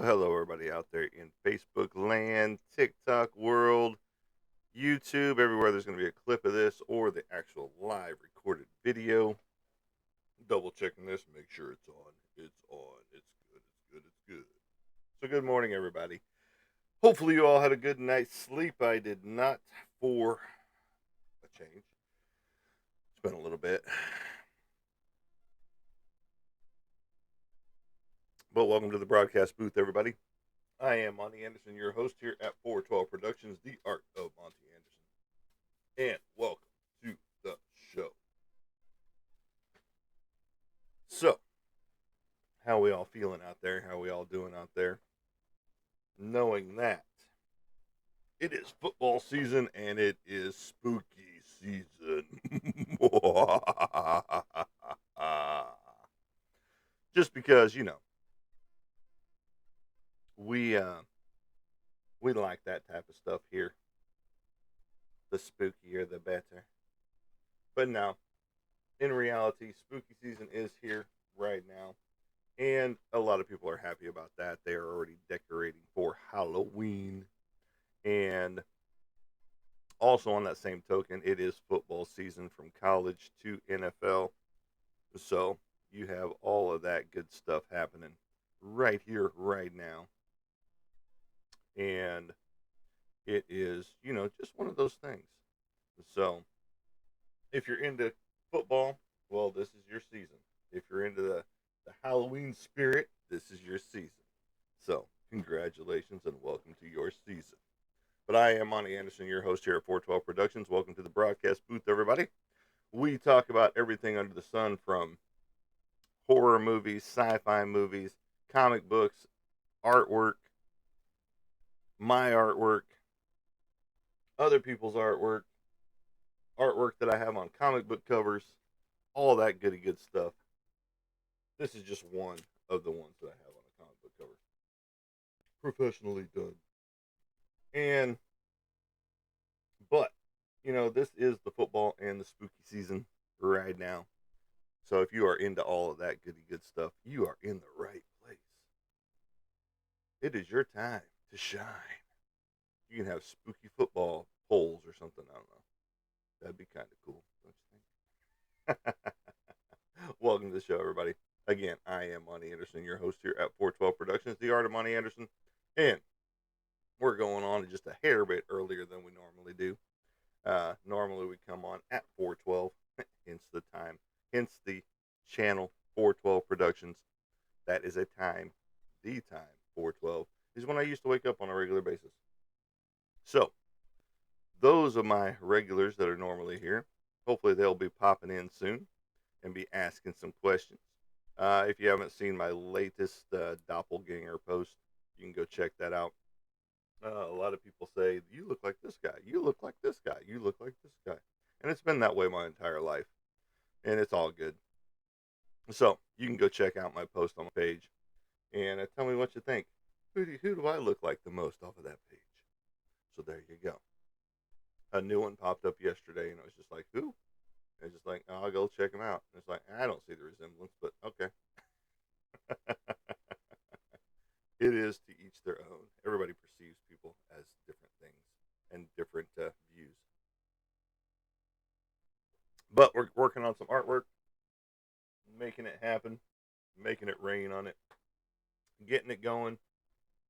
hello, everybody out there in Facebook land, TikTok world, YouTube, everywhere there's going to be a clip of this or the actual live recorded video. Double checking this, make sure it's on. It's on. It's good. It's good. It's good. So, good morning, everybody. Hopefully, you all had a good night's sleep. I did not, for a change. It's been a little bit. But welcome to the broadcast booth, everybody. I am Monty Anderson, your host here at 412 Productions, The Art of Monty Anderson. And welcome to the show. So, how we all feeling out there? How we all doing out there? Knowing that it is football season and it is spooky season. Just because, we we like that type of stuff here. The spookier the better. But no, in reality, spooky season is here right now. And a lot of people are happy about that. They are already decorating for Halloween. And also, on that same token, it is football season from college to NFL. So you have all of that good stuff happening right here, right now. And it is, just one of those things. So if you're into football, well, this is your season. If you're into the Halloween spirit, this is your season. So, congratulations and welcome to your season. But I am Monty Anderson, your host here at 412 Productions. Welcome to the broadcast booth, everybody. We talk about everything under the sun, from horror movies, sci-fi movies, comic books, artwork, my artwork, other people's artwork, artwork that I have on comic book covers, all that goody good stuff. This is just one of the ones that I have on a comic book cover. Professionally done. But, this is the football and the spooky season right now. So if you are into all of that goody good stuff, you are in the right place. It is your time to shine. You can have spooky football polls or something. I don't know. That'd be kind of cool, don't you think? Welcome to the show, everybody. Again, I am Monty Anderson, your host here at 412 Productions, The Art of Monty Anderson. And we're going on just a hair bit earlier than we normally do. Normally we come on at 412, hence the time, hence the channel 412 Productions. That is the time 412 is when I used to wake up on a regular basis. So, those are my regulars that are normally here. Hopefully they'll be popping in soon and be asking some questions. If you haven't seen my latest doppelganger post, you can go check that out. A lot of people say, you look like this guy, you look like this guy, you look like this guy. And it's been that way my entire life. And it's all good. So, you can go check out my post on my page and tell me what you think. Who do I look like the most off of that page? So there you go. A new one popped up yesterday, and I was just like, who? And it's just like, oh, I'll go check him out. And it's like, I don't see the resemblance, but okay. It is to each their own. Everybody perceives people as different things and different views. But we're working on some artwork, making it happen, making it rain on it, getting it going,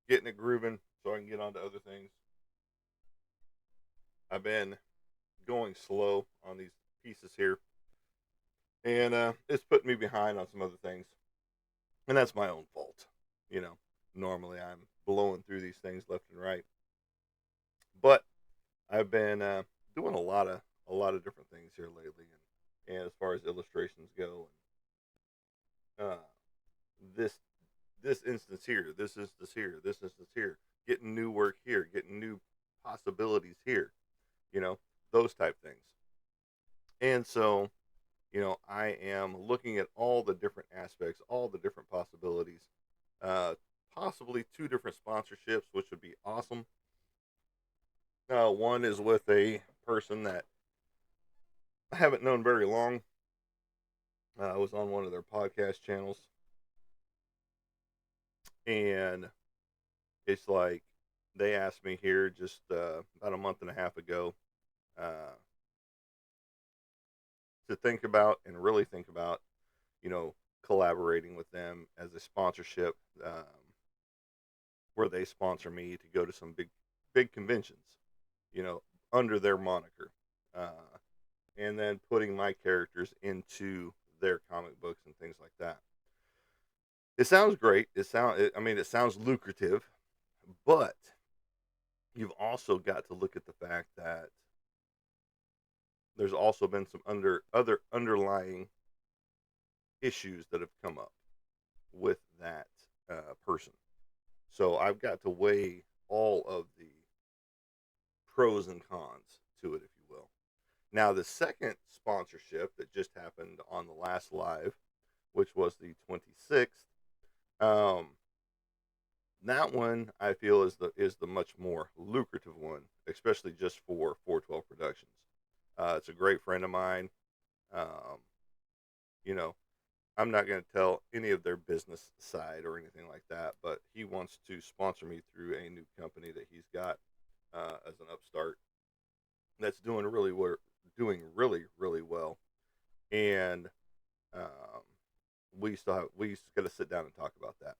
getting it grooving so I can get on to other things. I've been going slow on these pieces here, and it's putting me behind on some other things. And that's my own fault. Normally I'm blowing through these things left and right. But I've been doing a lot of different things here lately, and as far as illustrations go, and this instance here, this instance here, this instance here, getting new work here, getting new possibilities here, those type things. And so, I am looking at all the different aspects, all the different possibilities, possibly 2 different sponsorships, which would be awesome. One is with a person that I haven't known very long. I was on one of their podcast channels, and It's like they asked me here just about a month and a half ago uh, to think about and really think about, you know, collaborating with them as a sponsorship, where they sponsor me to go to some big conventions, you know, under their moniker, uh, and then putting my characters into their comic books and things like that. It sounds great. I mean, it sounds lucrative, but you've also got to look at the fact that there's also been some other underlying issues that have come up with that person. So I've got to weigh all of the pros and cons to it, if you will. Now, the second sponsorship that just happened on the last live, which was the 26th, um, that one I feel is the much more lucrative one, especially just for 412 Productions. It's a great friend of mine. Um, you know, I'm not going to tell any of their business side or anything like that, but he wants to sponsor me through a new company that he's got as an upstart that's doing really well. And um, we still got to sit down and talk about that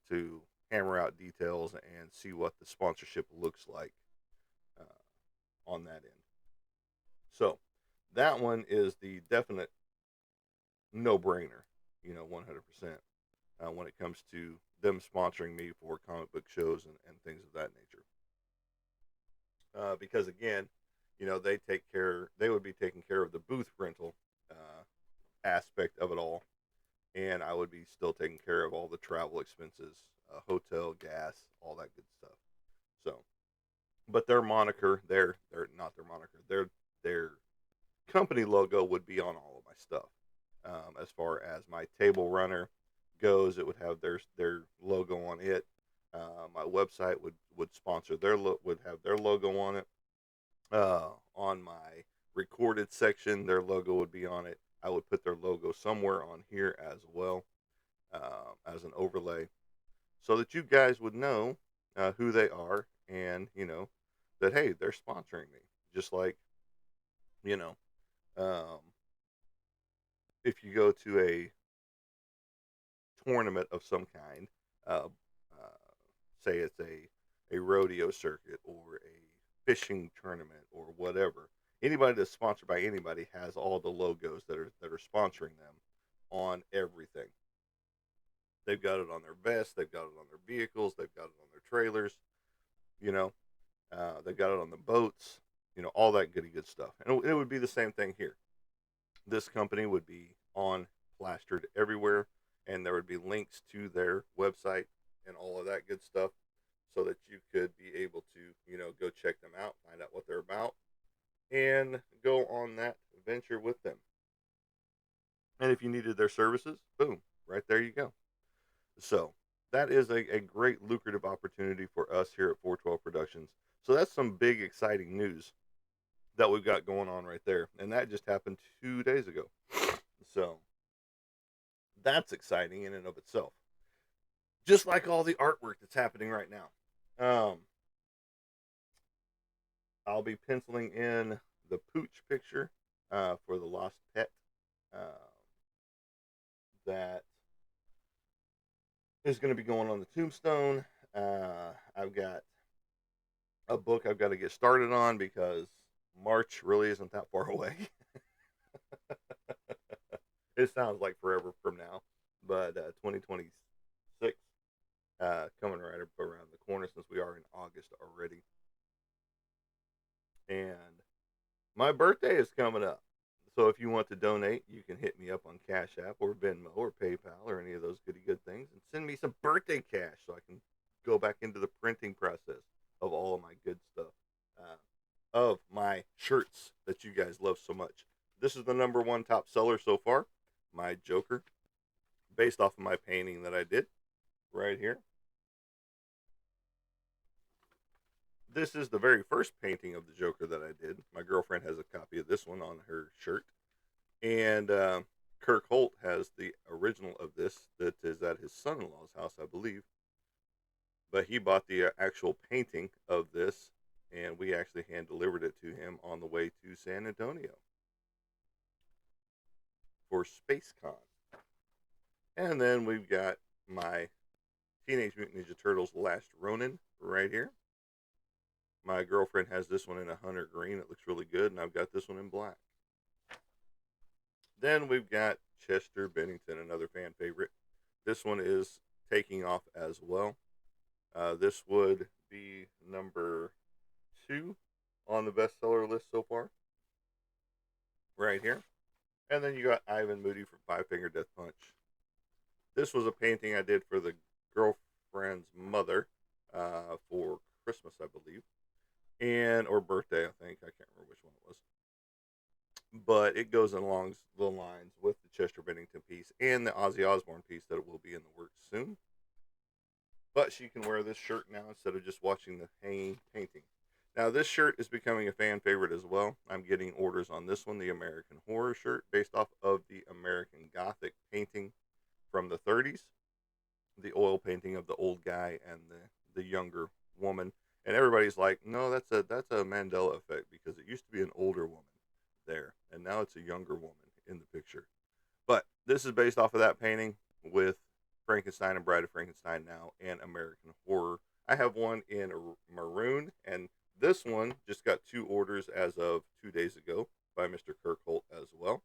to hammer out details and see what the sponsorship looks like on that end. So that one is the definite no brainer, 100%, when it comes to them sponsoring me for comic book shows and things of that nature. Because again, they would be taking care of the booth rental aspect of it all, and I would be still taking care of all the travel expenses, hotel, gas, all that good stuff. So, but their moniker, their not their moniker, their company logo would be on all of my stuff. As far as my table runner goes, it would have their logo on it. My website would sponsor would have their logo on it. On my recorded section, their logo would be on it. I would put their logo somewhere on here as well, as an overlay, so that you guys would know who they are, and that, hey, they're sponsoring me. Just like, you know, um, if you go to a tournament of some kind, uh, say it's a rodeo circuit or a fishing tournament or whatever. Anybody that's sponsored by anybody has all the logos that are sponsoring them on everything. They've got it on their vests, they've got it on their vehicles, they've got it on their trailers. You know, they've got it on the boats. All that goody good stuff. And it would be the same thing here. This company would be on plastered everywhere, and there would be links to their website and all of that good stuff, so that you could be able to go check them out, find out what they're about, and go on that venture with them. And if you needed their services, boom, right there you go. So that is a great lucrative opportunity for us here at 412 Productions. So that's some big exciting news that we've got going on right there, and that just happened 2 days ago. So that's exciting in and of itself. Just like all the artwork that's happening right now. I'll be penciling in the Pooch picture for the Lost Pet. Uh, that is going to be going on the tombstone. I've got a book I've got to get started on because March really isn't that far away. It sounds like forever from now, but 2026 coming right up around the corner, since we are in August already. And my birthday is coming up. So if you want to donate, you can hit me up on Cash App or Venmo or PayPal or any of those goody good things, and send me some birthday cash so I can go back into the printing process of all of my good stuff, of my shirts that you guys love so much. This is the number one top seller so far, my Joker, based off of my painting that I did right here. This is the very first painting of the Joker that I did. My girlfriend has a copy of this one on her shirt. And Kirk Holt has the original of this that is at his son in law's house, I believe. But he bought the actual painting of this, and we actually hand delivered it to him on the way to San Antonio for SpaceCon. And then we've got my Teenage Mutant Ninja Turtles Last Ronin right here. My girlfriend has this one in a hunter green. It looks really good, and I've got this one in black. Then we've got Chester Bennington, another fan favorite. This one is taking off as well. This would be number 2 on the bestseller list so far. Right here. And then you got Ivan Moody from Five Finger Death Punch. This was a painting I did for the girlfriend's mother for Christmas, I believe. Or birthday, I think. I can't remember which one it was. But it goes along the lines with the Chester Bennington piece and the Ozzy Osbourne piece that will be in the works soon. But she can wear this shirt now instead of just watching the hanging painting. Now, this shirt is becoming a fan favorite as well. I'm getting orders on this one, the American Horror shirt, based off of the American Gothic painting from the 30s. The oil painting of the old guy and the younger woman. And everybody's like, no, that's a Mandela effect, because it used to be an older woman there, and now it's a younger woman in the picture. But this is based off of that painting with Frankenstein and Bride of Frankenstein now and American Horror. I have one in maroon, and this one just got 2 orders as of 2 days ago by Mr. Kirk Holt as well.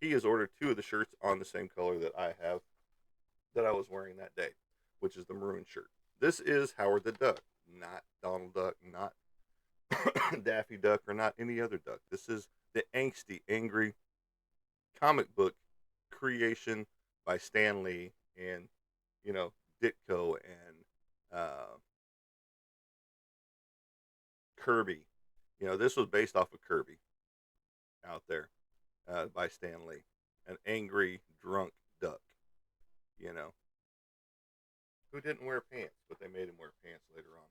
He has ordered 2 of the shirts on the same color that I have, that I was wearing that day, which is the maroon shirt. This is Howard the Duck, not Donald Duck, not Daffy Duck, or not any other duck. This is the angsty, angry comic book creation by Stan Lee and, Ditko and Kirby. This was based off of Kirby out there by Stan Lee. An angry, drunk duck, who didn't wear pants, but they made him wear pants later on.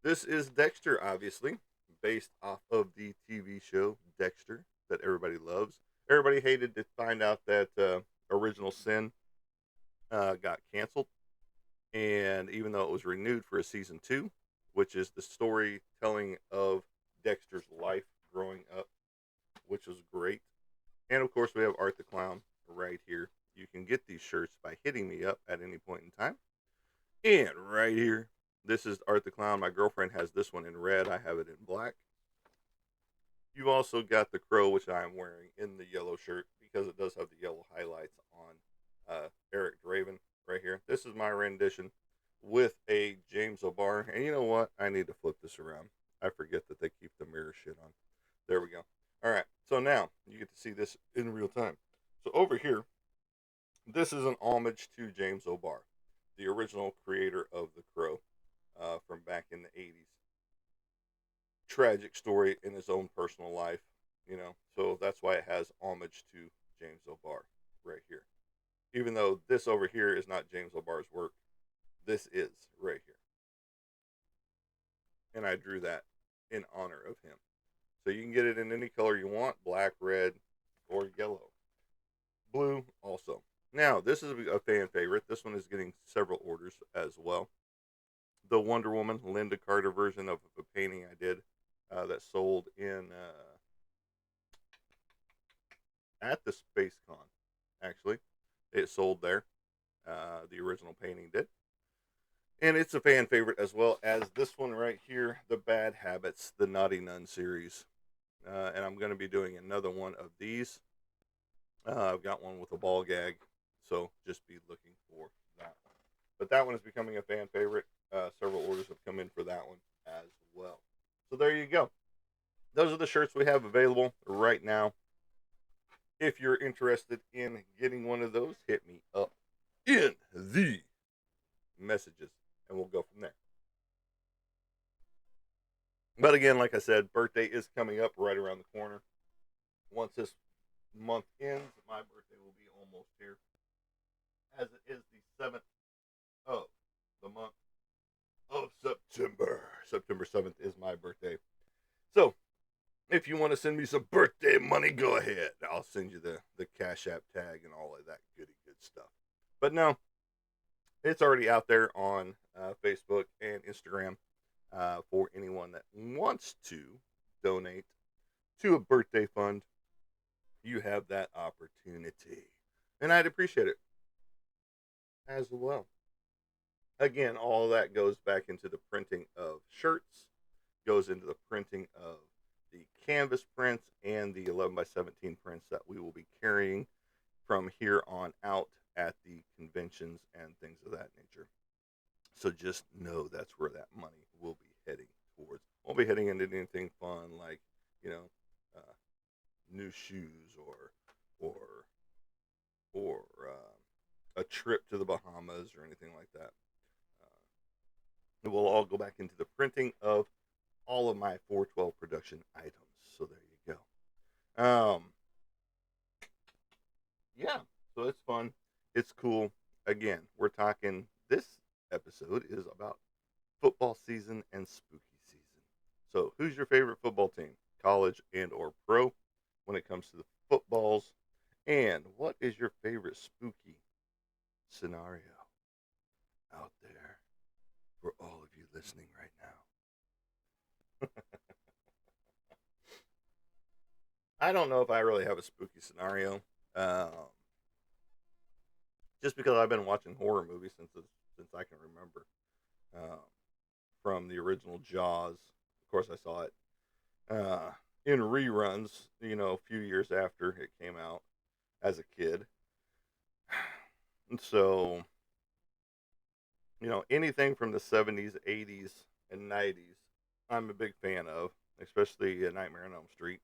This is Dexter, obviously, based off of the TV show Dexter that everybody loves. Everybody hated to find out that Original Sin got canceled. And even though it was renewed for a season 2, which is the storytelling of Dexter's life growing up, which was great. And of course, we have Art the Clown right here. You can get these shirts by hitting me up at any point in time. And right here, this is Art the Clown. My girlfriend has this one in red. I have it in black. You've also got the Crow, which I am wearing in the yellow shirt, because it does have the yellow highlights on Eric Draven right here. This is my rendition with a James O'Barr. And you know what? I need to flip this around. I forget that they keep the mirror shit on. There we go. All right. So now you get to see this in real time. So over here, this is an homage to James O'Barr, the original creator of The Crow from back in the 80s. Tragic story in his own personal life, so that's why it has homage to James O'Barr right here. Even though this over here is not James O'Barr's work, this is right here. And I drew that in honor of him. So you can get it in any color you want, black, red, or yellow. Blue also. Now, this is a fan favorite. This one is getting several orders as well. The Wonder Woman Linda Carter version of a painting I did that sold in at the SpaceCon, actually. It sold there. The original painting did. And it's a fan favorite as well as this one right here, The Bad Habits, the Naughty Nun series. And I'm going to be doing another one of these. I've got one with a ball gag, so just be looking for that one. But that one is becoming a fan favorite. Several orders have come in for that one as well. So there you go. Those are the shirts we have available right now. If you're interested in getting one of those, hit me up in the messages, and we'll go from there. But again, like I said, birthday is coming up right around the corner. Once this month ends, my birthday will be almost here, as it is the 7th of the month of September. September 7th is my birthday. So, if you want to send me some birthday money, go ahead. I'll send you the Cash App tag and all of that goody good stuff. But no, It's already out there on Facebook and Instagram for anyone that wants to donate to a birthday fund. You have that opportunity, and I'd appreciate it as well. Again, all that goes back into the printing of shirts, goes into the printing of the canvas prints and the 11 by 17 prints that we will be carrying from here on out at the conventions and things of that nature. So just know that's where that money will be heading towards. Won't be heading into anything fun like, you know, uh, new shoes or a trip to the Bahamas or anything like that. It will all go back into the printing of all of my 412 production items. So there you go. Yeah, so it's fun. It's cool. Again, we're talking, this episode is about football season and spooky season. So who's your favorite football team, college and or pro, when it comes to the footballs? And what is your favorite spooky scenario out there for all of you listening right now? I don't know if I really have a spooky scenario. Just because I've been watching horror movies since I can remember. Um, from the original Jaws, of course, I saw it in reruns. A few years after it came out as a kid, and so anything from the '70s, '80s, and '90s, I'm a big fan of, especially Nightmare on Elm Street.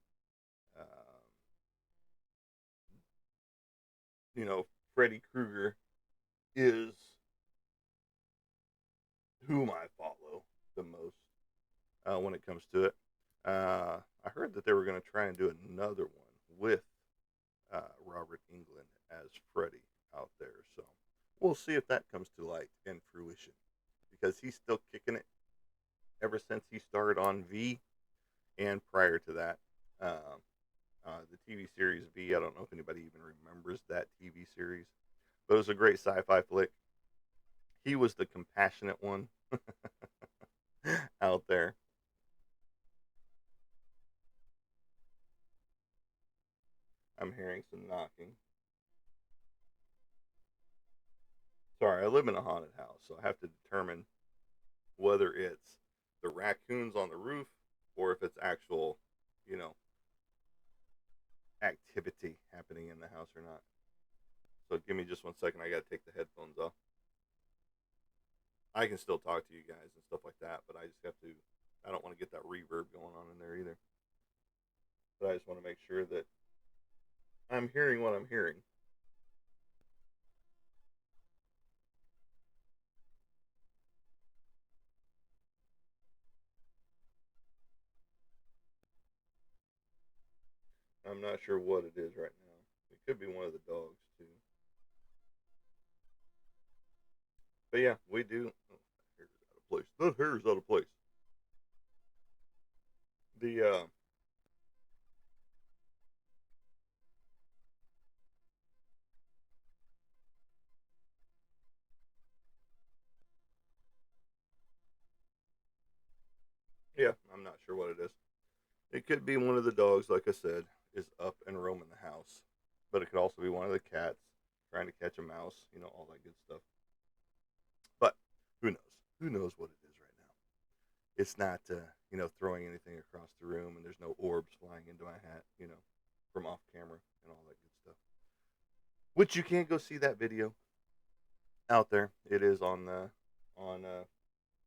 Um, Freddy Krueger is whom I follow the most when it comes to it. I heard that they were going to try and do another one with Robert England as Freddy out there. So we'll see if that comes to light and fruition, because he's still kicking it ever since he started on V, and prior to that, the TV series V. I don't know if anybody even remembers that TV series, but it was a great sci-fi flick. He was the compassionate one out there. I'm hearing some knocking. Sorry, I live in a haunted house, so I have to determine whether it's the raccoons on the roof or if it's actual, you know, activity happening in the house or not. So give me just 1 second. I got to take the headphones off. I can still talk to you guys and stuff like that, but I just have to. I don't want to get that reverb going on in there either. But I just want to make sure that I'm hearing what I'm hearing. I'm not sure what it is right now. It could be one of the dogs too. But yeah, we do. Oh, that hair's out of place. That hair's out of place. The Yeah, I'm not sure what it is. It could be one of the dogs, like I said, is up and roaming the house. But it could also be one of the cats trying to catch a mouse, all that good stuff. But who knows? Who knows what it is right now? It's not, throwing anything across the room, and there's no orbs flying into my hat, from off camera and all that good stuff. Which you can't go see that video out there. It is on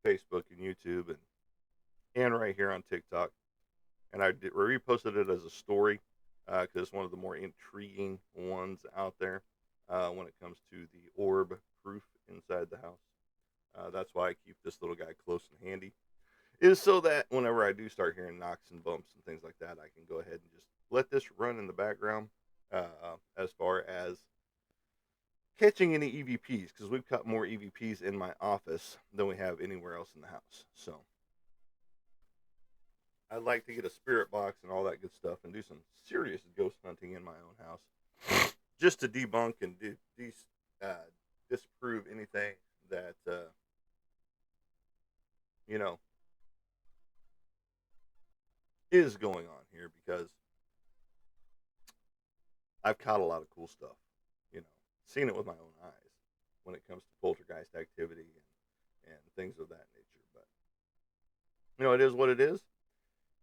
Facebook and YouTube and right here on TikTok. And I reposted it as a story because it's one of the more intriguing ones out there when it comes to the orb proof inside the house. That's why I keep this little guy close and handy, is so that whenever I do start hearing knocks and bumps and things like that, I can go ahead and just let this run in the background as far as catching any EVPs, because we've caught more EVPs in my office than we have anywhere else in the house. So I'd like to get a spirit box and all that good stuff and do some serious ghost hunting in my own house, just to debunk and disprove anything is going on here because I've caught a lot of cool stuff, you know, seen it with my own eyes when it comes to poltergeist activity and things of that nature. But, it is what it is.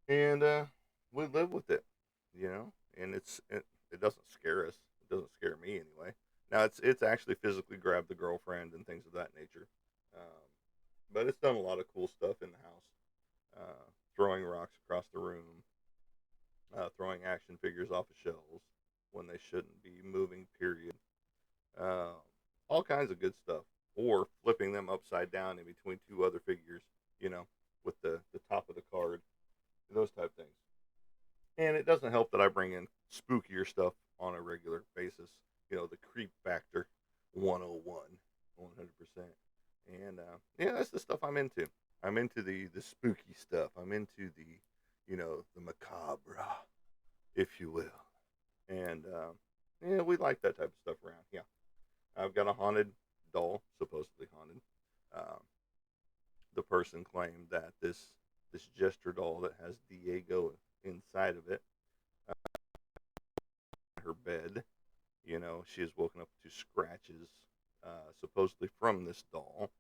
And we live with it, and it doesn't scare us. It doesn't scare me anyway. Now it's actually physically grabbed the girlfriend and things of that nature, um, but it's done a lot of cool stuff in the house, throwing rocks across the room, throwing action figures off of shelves when they shouldn't be moving. Period. Uh, all kinds of good stuff, or flipping them upside down in between two other figures, you know, with the top of the card, those type things. And it doesn't help that I bring in spookier stuff on a regular basis. The creep factor 101, 100%. And yeah, that's the stuff I'm into. I'm into the spooky stuff. I'm into the macabre, if you will. And yeah, we like that type of stuff around. Yeah, I've got a haunted doll, supposedly haunted. Um, the person claimed that this jester doll that has Diego inside of it, her bed. She has woken up to scratches, supposedly from this doll.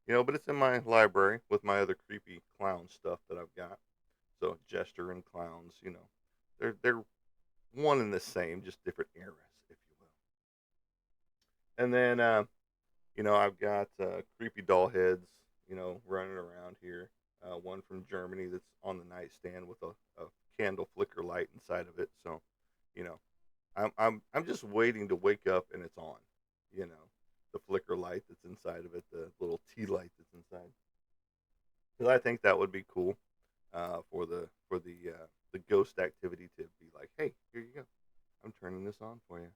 But it's in my library with my other creepy clown stuff that I've got. So jester and clowns, they're one and the same, just different eras, if you will. And then, I've got creepy doll heads, running around here. One from Germany that's on the nightstand with a candle flicker light inside of it. So, you know, I'm just waiting to wake up and it's on. You know, the flicker light that's inside of it, the little tea light that's inside. Because I think that would be cool for the ghost activity to be like, hey, here you go. I'm turning this on for you.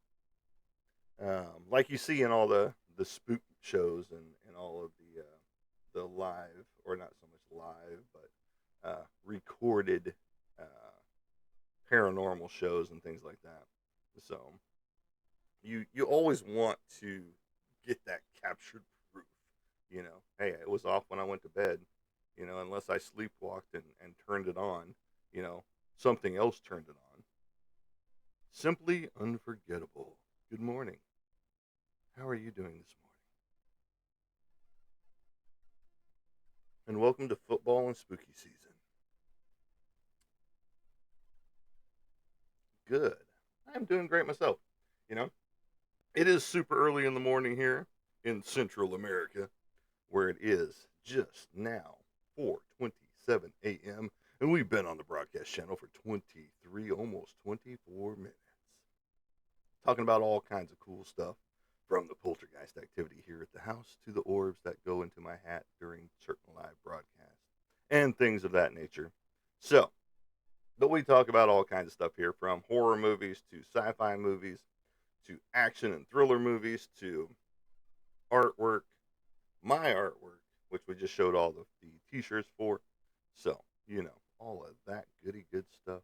Like you see in all the spook shows and all of the live, or not so much live, but recorded uh, paranormal shows and things like that. So you always want to get that captured proof. Hey, it was off when I went to bed. Unless I sleepwalked and turned it on, something else turned it on. Simply unforgettable. Good morning. How are you doing this morning? And welcome to football and spooky season. Good. I'm doing great myself. You know, it is super early in the morning here in Central America, where it is just now 4:27 a.m. and we've been on the broadcast channel for 23, almost 24 minutes, talking about all kinds of cool stuff, from the poltergeist activity here at the house to the orbs that go into my hat during certain live broadcasts and things of that nature. So, but we talk about all kinds of stuff here, from horror movies to sci-fi movies to action and thriller movies to artwork, my artwork, which we just showed all the t-shirts for. So, all of that goody good stuff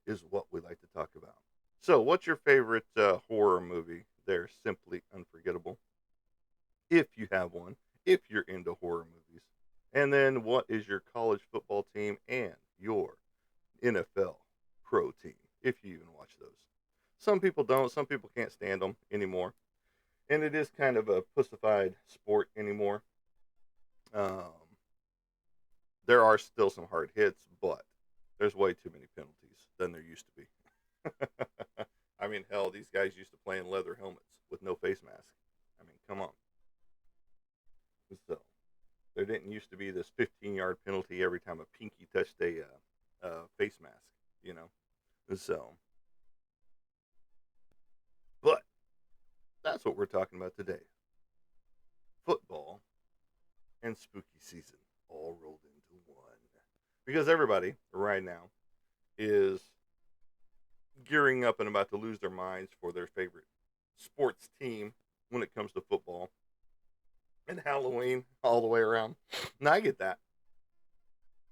is what we like to talk about. So, what's your favorite horror movie? They're simply unforgettable. If you have one, if you're into horror movies. And then, what is your college football team and your NFL pro team, if you even watch those? Some people don't. Some people can't stand them anymore. And it is kind of a pussified sport anymore. Um, there are still some hard hits, but there's way too many penalties than there used to be. I mean, hell, these guys used to play in leather helmets with no face mask. I mean, come on. So there didn't used to be this 15-yard penalty every time a pinky touched a face mask, you know. So, but that's what we're talking about today: football and spooky season all rolled into one. Because everybody right now is gearing up and about to lose their minds for their favorite sports team when it comes to football and Halloween all the way around. And I get that,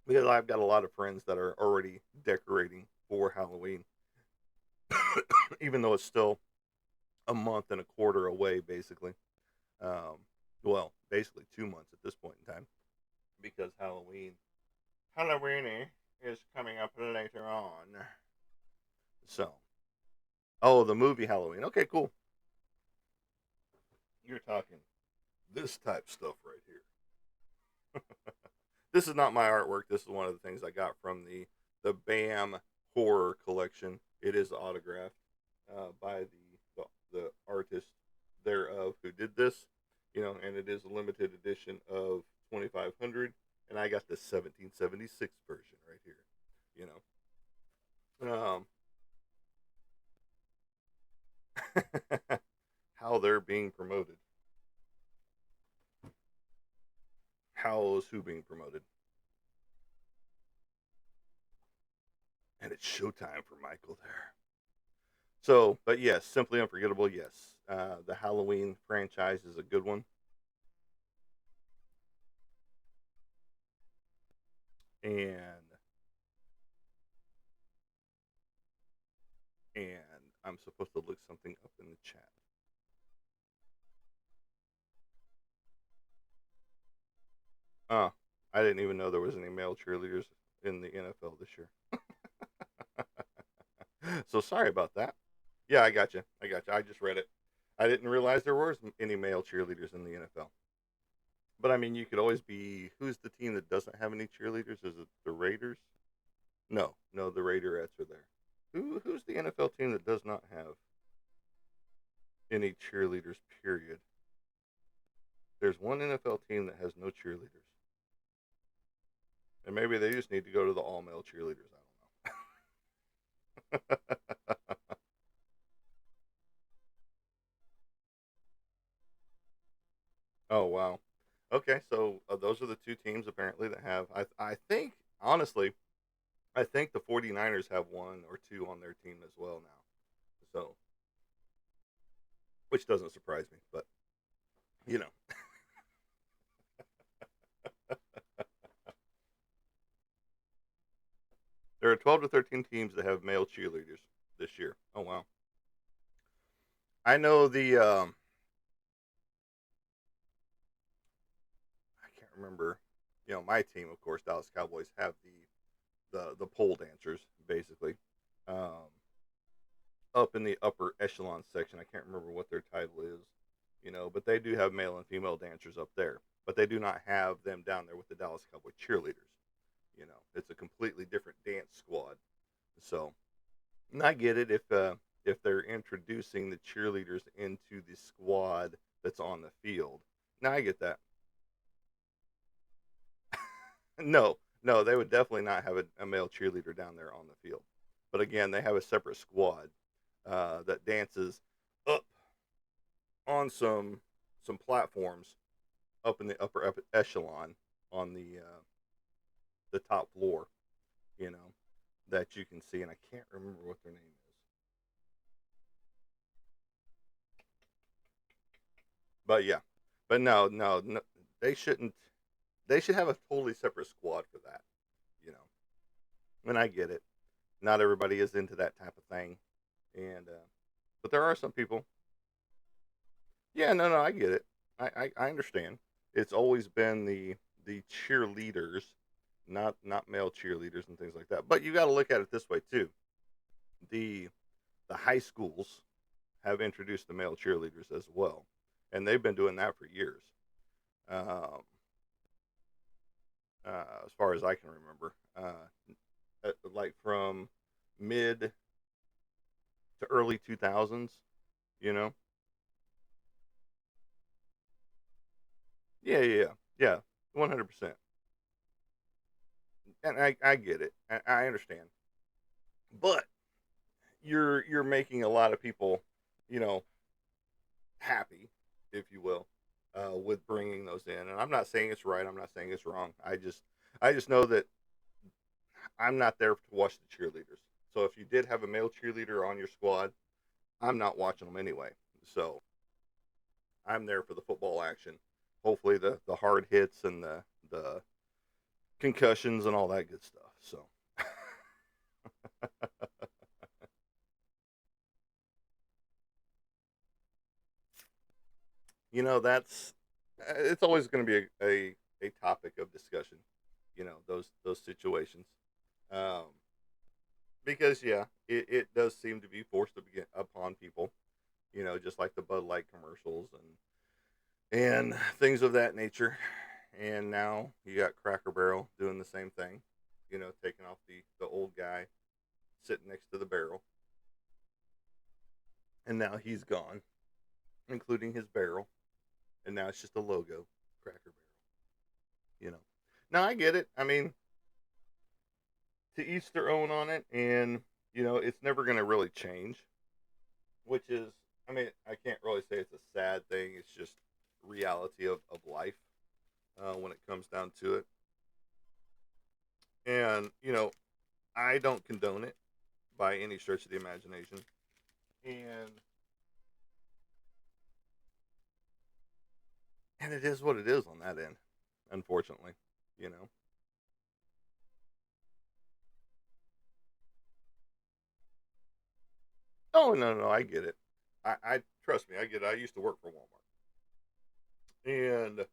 because I've got a lot of friends that are already decorating for Halloween, even though it's still a month and a quarter away, basically. Um, well, basically 2 months at this point in time, because Halloween is coming up later on. So, oh, the movie Halloween. Okay, cool. You're talking this type stuff right here. This is not my artwork. This is one of the things I got from the BAM horror collection. It is autographed by the artist thereof who did this, and it is a limited edition of 2500, and I got the 1776 version right here. You how they're being promoted. How is who being promoted? And it's showtime for Michael there. So, but yes, Simply Unforgettable, yes. The Halloween franchise is a good one. And I'm supposed to look something up in the chat. Oh, I didn't even know there was any male cheerleaders in the NFL this year. So sorry about that. Yeah, I got you. I got you. I just read it. I didn't realize there was any male cheerleaders in the NFL. But I mean, you could always be. Who's the team that doesn't have any cheerleaders? Is it the Raiders? No, no, the Raiderettes are there. Who's the NFL team that does not have any cheerleaders? Period. There's one NFL team that has no cheerleaders, and maybe they just need to go to the all male cheerleaders. I don't know. Oh wow. Okay, so those are the two teams apparently that have. I think honestly, I think the 49ers have one or two on their team as well now. So, which doesn't surprise me, but you know, there are 12 to 13 teams that have male cheerleaders this year. Oh wow. I know I can't remember. My team, of course, Dallas Cowboys have the pole dancers basically. Um, Up in the upper echelon section. I can't remember what their title is, but they do have male and female dancers up there. But they do not have them down there with the Dallas Cowboy cheerleaders. It's a completely different dance squad. So, and I get it if they're introducing the cheerleaders into the squad that's on the field. Now I get that. No, no, they would definitely not have a male cheerleader down there on the field. But again, they have a separate squad that dances up on some platforms up in the upper echelon on the top floor, you know, that you can see, and I can't remember what their name is. But yeah, but no, no, no, they shouldn't. They should have a totally separate squad for that, you know. And I get it. Not everybody is into that type of thing, and but there are some people. Yeah, no, no, I get it. I understand. It's always been the cheerleaders, not male cheerleaders and things like that. But you got to look at it this way too. The the high schools have introduced the male cheerleaders as well, and they've been doing that for years. Um, as far as I can remember, like from mid to early 2000s, you know. Yeah, yeah, yeah, yeah, 100%. And I get it. I understand, but you're making a lot of people, you know, happy, if you will, with bringing those in. And I'm not saying it's right. I'm not saying it's wrong. I just know that I'm not there to watch the cheerleaders. So if you did have a male cheerleader on your squad, I'm not watching them anyway. So I'm there for the football action. Hopefully the hard hits and the concussions and all that good stuff. So that's it's always going to be a topic of discussion. Those situations. Um, because yeah, it does seem to be forced to begin upon people. Just like the Bud Light commercials and things of that nature. And now you got Cracker Barrel doing the same thing. Taking off the old guy sitting next to the barrel, and now he's gone, including his barrel, and now it's just a logo, Cracker Barrel. You know. Now I get it. I mean, to each their own on it, and it's never going to really change. Which is, I mean, I can't really say it's a sad thing. It's just reality of life when it comes down to it. And I don't condone it by any stretch of the imagination. And it is what it is on that end, unfortunately. You know. Oh no, no, I get it. I trust me, I get it. I used to work for Walmart, and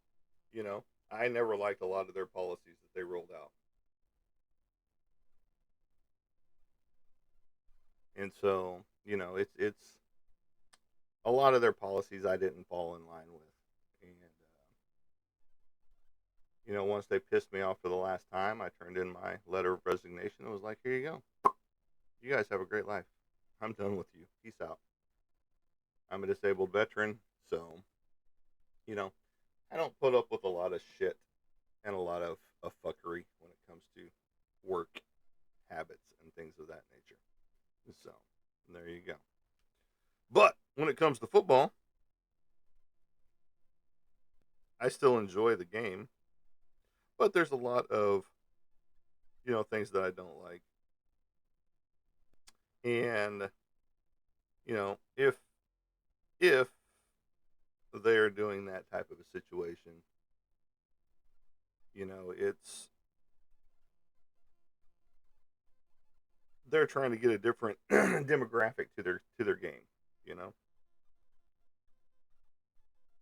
you know, I never liked a lot of their policies that they rolled out, and so it's a lot of their policies I didn't fall in line with, and once they pissed me off for the last time, I turned in my letter of resignation and was like, here you go, you guys have a great life. I'm done with you. Peace out. I'm a disabled veteran, so you know I don't put up with a lot of shit and a lot of fuckery when it comes to work habits and things of that nature. So there you go. But when it comes to football, I still enjoy the game, but there's a lot of things that I don't like, and if they're doing that type of a situation, it's they're trying to get a different demographic to their game, you know,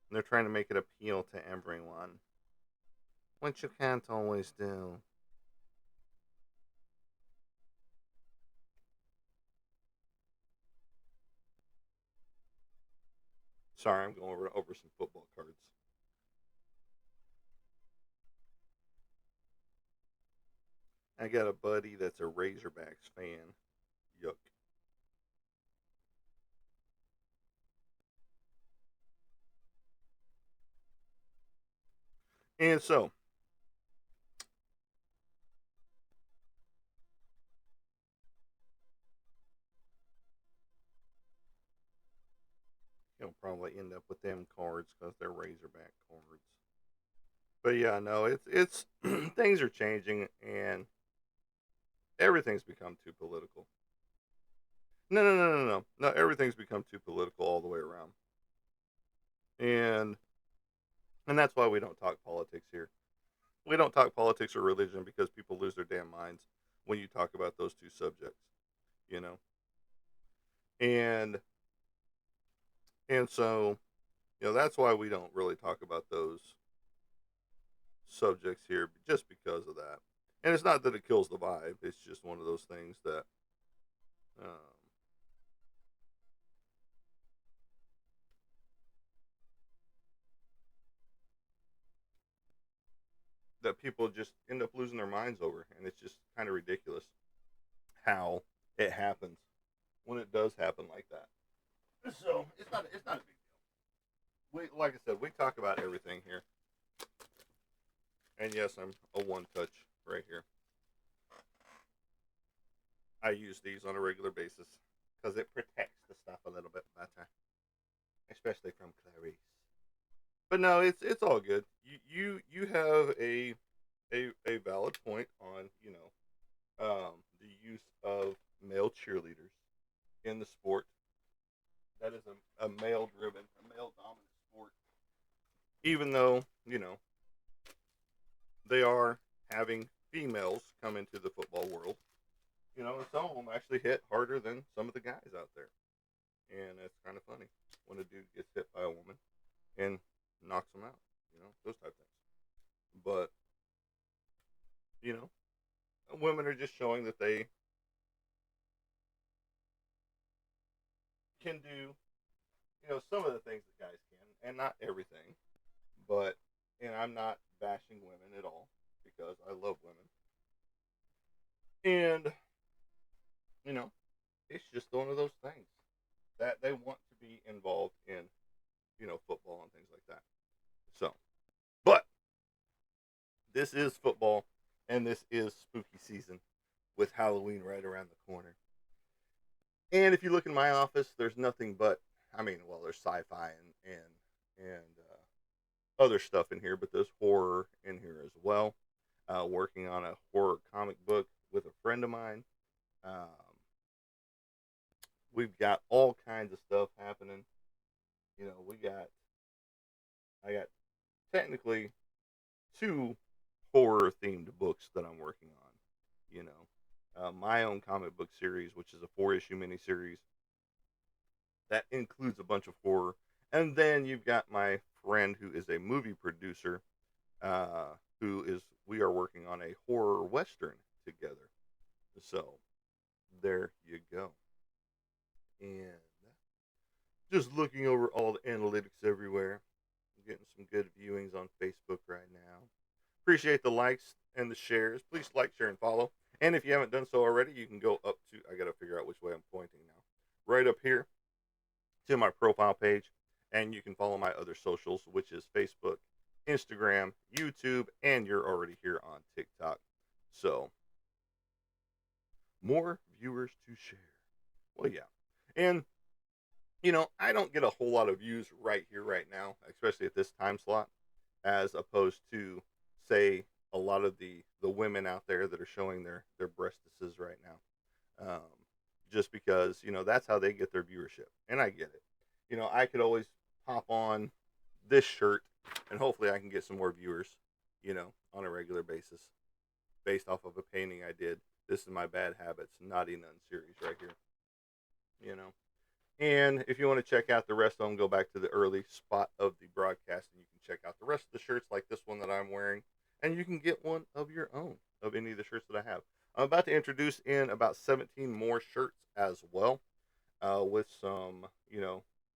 and they're trying to make it appeal to everyone, which you can't always do. Sorry, I'm going over some football cards. I got a buddy that's a Razorbacks fan. Yuck. And so he'll probably end up with them cards because they're Razorback cards. But yeah, no, it's things are changing and everything's become too political. No, no, no, no, no, no. Everything's become too political all the way around, and that's why we don't talk politics here. We don't talk politics or religion because people lose their damn minds when you talk about those two subjects. You know, and so that's why we don't really talk about those subjects here, just because of that. And it's not that it kills the vibe; it's just one of those things that um, people just end up losing their minds over, and it's just kind of ridiculous how it happens when it does happen like that. So it's not a big deal. We like I said, we talk about everything here, and yes, I'm a one touch right here. I use these on a regular basis because it protects the stuff a little bit better, especially from Clarice. But no, it's all good. You have a valid point on the use of male cheerleaders in the sport. That is a male driven, a male dominant sport. Even though they are having females come into the football world, and some of them actually hit harder than some of the guys out there, and it's kind of funny when a dude gets hit by a woman and knocks them out. Those type of things. But you know, women are just showing that they can do, some of the things that guys can, and not everything. But, and I'm not bashing women at all because I love women. And, you know, it's just one of those things that they want to be involved in, football and things like that. So, but this is football and this is spooky season with Halloween right around the corner. And if you look in my office, there's nothing but, there's sci-fi and other stuff in here, but there's horror in here as well. Working on a horror comic book with a friend of mine. Um, we've got all kinds of stuff happening. I got technically two horror themed books that I'm working on. My own comic book series, which is a 4-issue miniseries that includes a bunch of horror. And then you've got my friend who is a movie producer, we are working on a horror western together. So there you go. And just looking over all the analytics everywhere, getting some good viewings on Facebook right now. Appreciate the likes and the shares. Please like, share, and follow. And if you haven't done so already, you can go up to, I got to figure out which way I'm pointing now, right up here to my profile page. And you can follow my other socials, which is Facebook, Instagram, YouTube, and you're already here on TikTok. So, more viewers to share. Well, yeah. And, I don't get a whole lot of views right here, right now, especially at this time slot, as opposed to, say, a lot of the women out there that are showing their breastises right now. Just because, that's how they get their viewership. And I get it. I could always pop on this shirt and hopefully I can get some more viewers, on a regular basis based off of a painting I did. This is my Bad Habits Naughty Nun series right here. And if you want to check out the rest of them, go back to the early spot of the broadcast and you can check out the rest of the shirts like this one that I'm wearing. And you can get one of your own of any of the shirts that I have. I'm about to introduce in about 17 more shirts as well, with some,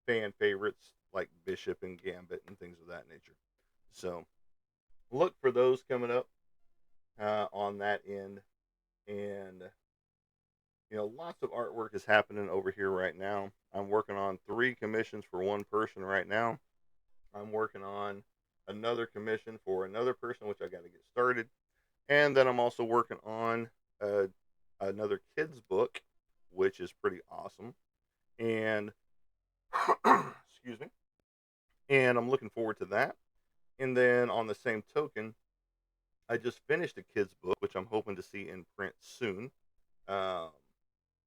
fan favorites like Bishop and Gambit and things of that nature. So look for those coming up on that end. And, lots of artwork is happening over here right now. I'm working on 3 commissions for one person right now. I'm working on another commission for another person, which I got to get started. And then I'm also working on another kid's book, which is pretty awesome. And, excuse me. And I'm looking forward to that. And then on the same token, I just finished a kid's book, which I'm hoping to see in print soon. Um,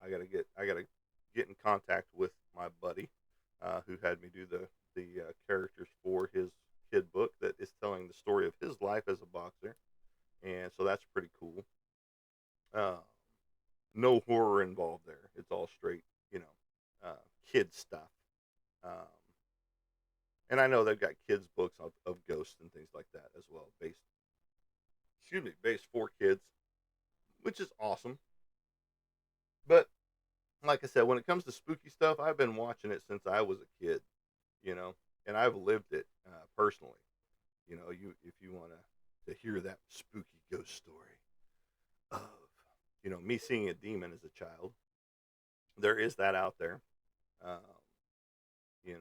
I gotta get in contact with my buddy, who had me do the characters for his kid book that is telling the story of his life as a boxer, and so that's pretty cool. Uh, no horror involved there; it's all straight, kid stuff. Um, and I know they've got kids books of ghosts and things like that as well, based for kids, which is awesome. But like I said, when it comes to spooky stuff, I've been watching it since I was a kid, you know, and I've lived it personally. If you want to hear that spooky ghost story of, me seeing a demon as a child, there is that out there, um, you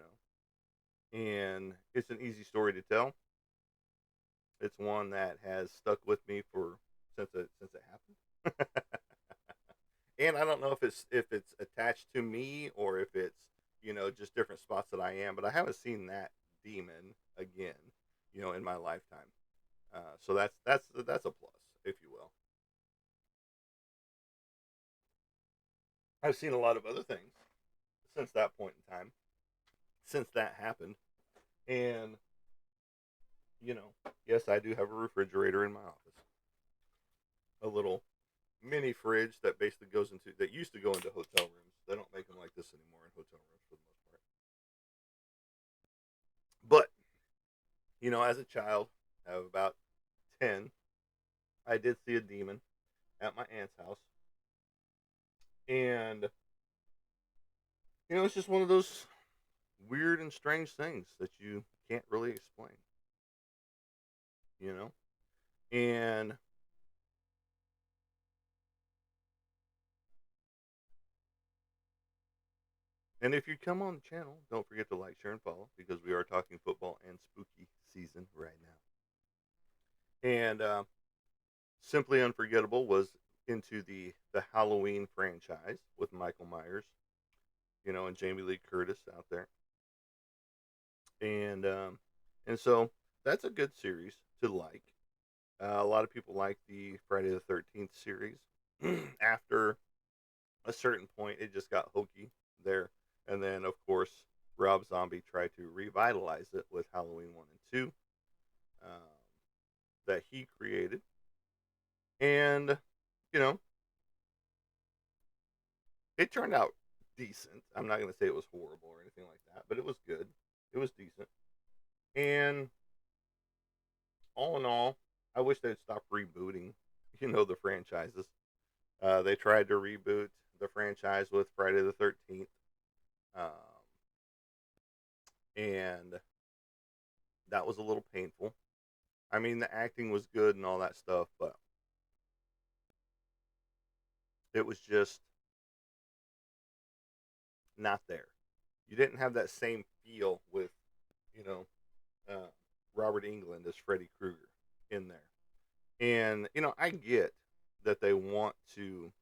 and it's an easy story to tell. It's one that has stuck with me for since it happened. And I don't know if it's attached to me or if it's just different spots that I am, but I haven't seen that demon again, in my lifetime. So that's a plus, if you will. I've seen a lot of other things since that point in time, since that happened, and yes, I do have a refrigerator in my office, a little mini fridge that basically goes into that used to go into hotel rooms. They don't make them like this anymore in hotel rooms for the most part. But as a child of about 10, I did see a demon, at my aunt's house, and it's just one of those weird and strange things that you can't really explain. You know, and if you come on the channel, don't forget to like, share, and follow because we are talking football and spooky season right now. And Simply Unforgettable was into the Halloween franchise with Michael Myers, and Jamie Lee Curtis out there, and so that's a good series to like. A lot of people like the Friday the 13th series. After a certain point, it just got hokey there, and then of course Rob Zombie tried to revitalize it with Halloween 1 and 2 um, that he created, and you know it turned out decent. I'm not going to say it was horrible or anything like that, but it was good. It was decent. And all in all, I wish they'd stop rebooting, the franchises. They tried to reboot the franchise with Friday the 13th. Um, and that was a little painful. I mean, the acting was good and all that stuff, but it was just not there. You didn't have that same feel with, you know, uh, Robert England as Freddy Krueger in there. And, I get that they want to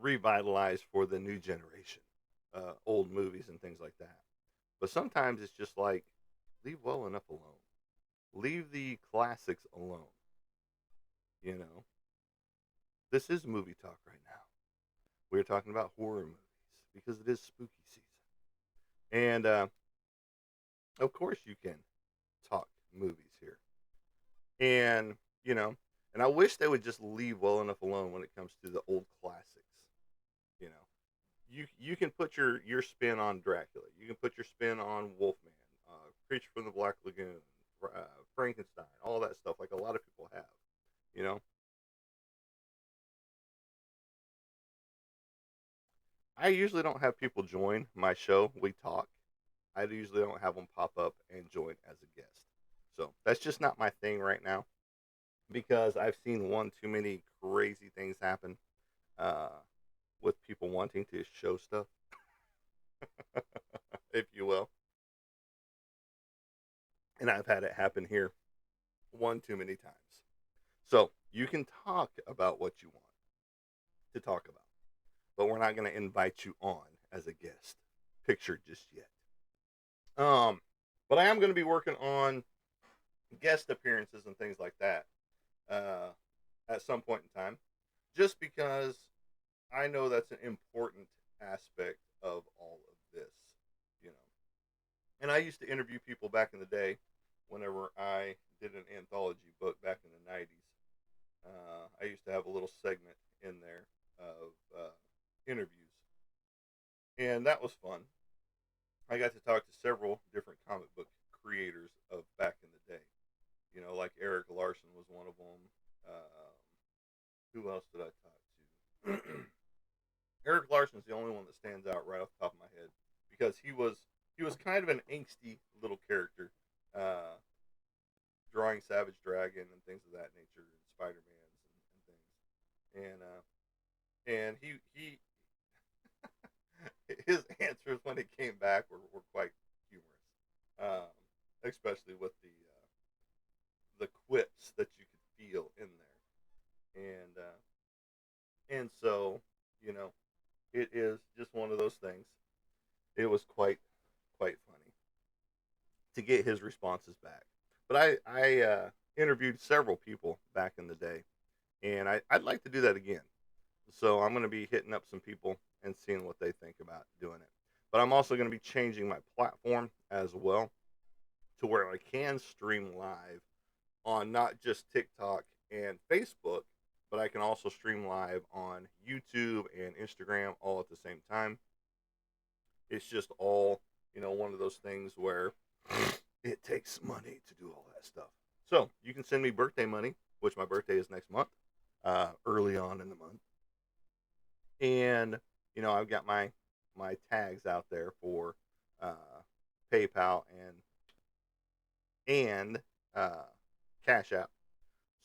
revitalize for the new generation, old movies and things like that. But sometimes it's just like, leave well enough alone. Leave the classics alone. You know, this is movie talk right now. We're talking about horror movies because it is spooky season. And of course, you can talk movies here. And, you know, and I wish they would just leave well enough alone when it comes to the old classics. You know, you can put your spin on Dracula. You can put your spin on Wolfman, Creature from the Black Lagoon, Frankenstein, all that stuff. Like a lot of people have. You know, I usually don't have people join my show. We talk. I usually don't have them pop up and join as a guest. So that's just not my thing right now because I've seen one too many crazy things happen uh, with people wanting to show stuff, if you will. And I've had it happen here one too many times. So you can talk about what you want to talk about, but we're not going to invite you on as a guest picture just yet. Um, but I am going to be working on guest appearances and things like that uh, at some point in time, just because I know that's an important aspect of all of this, you know. And I used to interview people back in the day whenever I did an anthology book back in the 90s. I used to have a little segment in there of interviews, and that was fun. I got to talk to several different comic book creators of back in the day. Like Eric Larson was one of them. Um, who else did I talk to? Eric Larson's the only one that stands out right off the top of my head because he was kind of an angsty little character, uh, drawing Savage Dragon and things of that nature, and Spider Man's and things. And he his answers when it came back were quite humorous, um, especially with the quips that you could feel in there, and so you know it is just one of those things. It was quite funny to get his responses back. But I interviewed several people back in the day, and I'd like to do that again. So I'm going to be hitting up some people and seeing what they think about doing it. But I'm also going to be changing my platform as well to where I can stream live on not just TikTok and Facebook, but I can also stream live on YouTube and Instagram all at the same time. It's just all, one of those things where it takes money to do all that stuff. So you can send me birthday money, which my birthday is next month. early on in the month, and I've got my tags out there for uh, PayPal and uh, Cash App.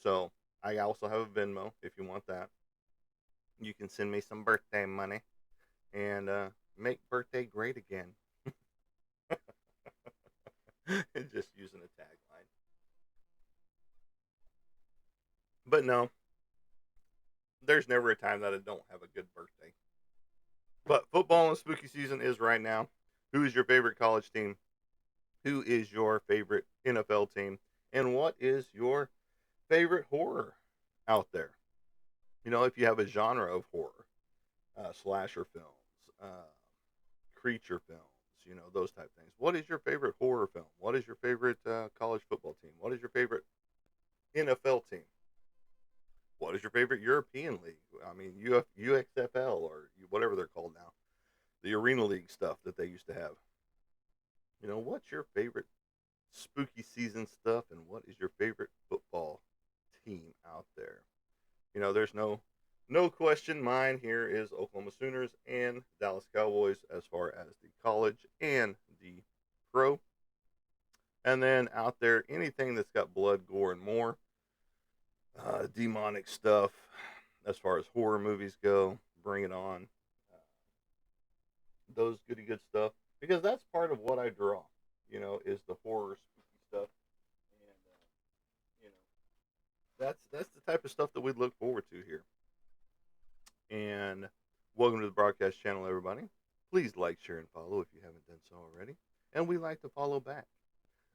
So I also have a Venmo if you want that. You can send me some birthday money and make birthday great again. Just using a tagline. But no, there's never a time that I don't have a good birthday. But football and spooky season is right now. Who is your favorite college team? Who is your favorite NFL team? And what is your favorite horror out there? If you have a genre of horror, slasher films, creature films, those type of things. What is your favorite horror film? What is your favorite college football team? What is your favorite NFL team? What is your favorite European league? I mean, UXFL or whatever they're called now, the Arena League stuff that they used to have. What's your favorite spooky season stuff, and what is your favorite football team out there? There's no question. Mine here is Oklahoma Sooners and Dallas Cowboys as far as the college and the pro. And then out there, anything that's got blood, gore, and more, demonic stuff, as far as horror movies go, bring it on. Uh, those goody good stuff, because that's part of what I draw. Is the horror spooky stuff, and that's the type of stuff that we look forward to here. And welcome to the broadcast channel, everybody. Please like, share, and follow if you haven't done so already. And we like to follow back.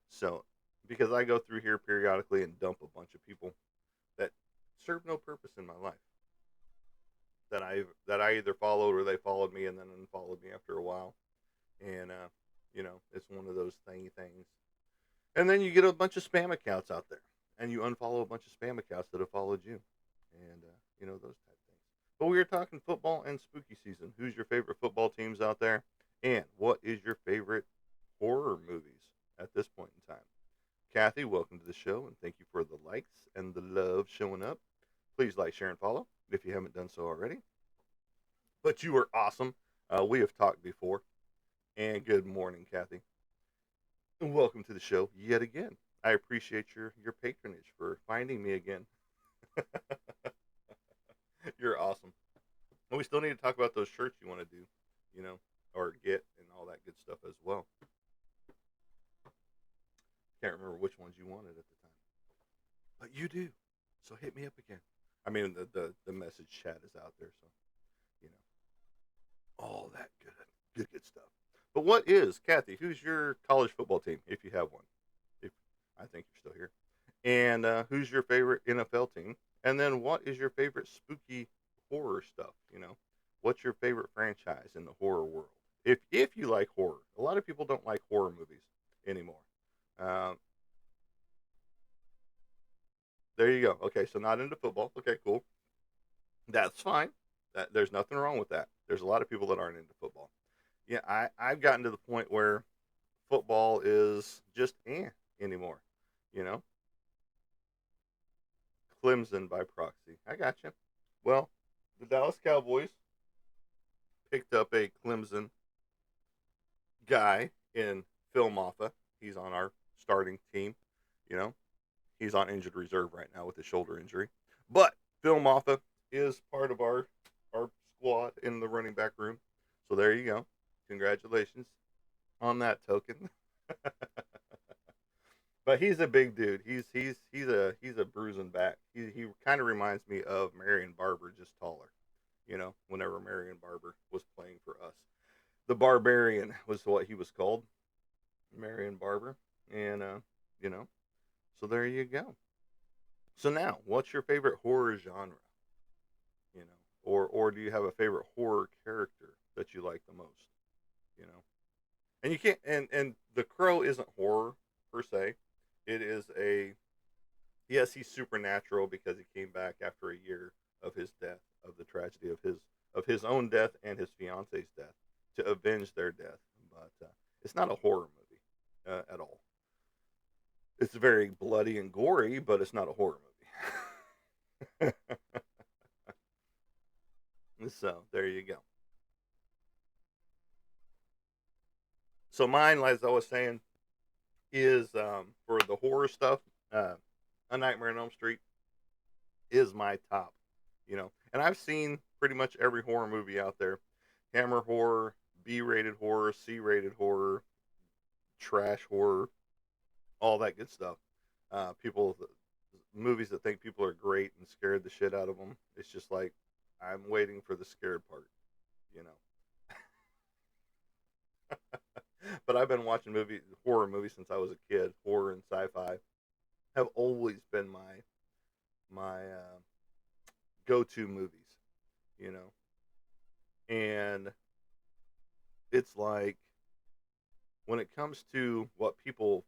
So, because I go through here periodically and dump a bunch of people that serve no purpose in my life, that I either followed or they followed me and then unfollowed me after a while, and it's one of those things. And then you get a bunch of spam accounts out there, and you unfollow a bunch of spam accounts that have followed you, and those type of things. But we are talking football and spooky season. Who's your favorite football teams out there, and what is your favorite horror movies at this point in time? Kathy, welcome to the show, and thank you for the likes and the love showing up. Please like, share, and follow if you haven't done so already. But you are awesome. We have talked before, and good morning, Kathy. And welcome to the show yet again. I appreciate your patronage for finding me again. You're awesome. And we still need to talk about those shirts you want to do, or get and all that good stuff as well. Can't remember which ones you wanted at the time, but you do. So hit me up again. I mean, the message chat is out there, so you know all that good stuff. But what is Kathy? Who's your college football team, if you have one? If I think you're still here, and who's your favorite NFL team? And then what is your favorite spooky horror stuff? What's your favorite franchise in the horror world? If you like horror, a lot of people don't like horror movies anymore. Um, there you go. Okay, so not into football. Okay, cool. That's fine. There's nothing wrong with that. There's a lot of people that aren't into football. Yeah, I've gotten to the point where football is just anymore. You know, Clemson by proxy. I got you. Well, the Dallas Cowboys picked up a Clemson guy in Phil Maffa. He's on our starting team. You know, he's on injured reserve right now with a shoulder injury. But Phil Maffa is part of our squad in the running back room. So there you go. Congratulations on that token. But he's a big dude. He's a bruising back. He kind of reminds me of Marion Barber, just taller. Whenever Marion Barber was playing for us, the Barbarian was what he was called, Marion Barber, and you know. So there you go. So now, what's your favorite horror genre? Or do you have a favorite horror character that you like the most? You know, and you can't and the Crow isn't horror per se. It is a yes, he's supernatural because he came back after a year of his death, of the tragedy of his own death and his fiance's death to avenge their death. But it's not a horror movie at all. It's very bloody and gory, but it's not a horror movie. So there you go. So mine, as I was saying, is for the horror stuff. Uh, A Nightmare on Elm Street is my top. And I've seen pretty much every horror movie out there: Hammer horror, B-rated horror, C-rated horror, trash horror, all that good stuff. People, movies that think people are great and scared the shit out of them. It's just like I'm waiting for the scared part, you know. But I've been watching horror movies since I was a kid. Horror and sci-fi have always been my go-to movies, you know. And it's like when it comes to what people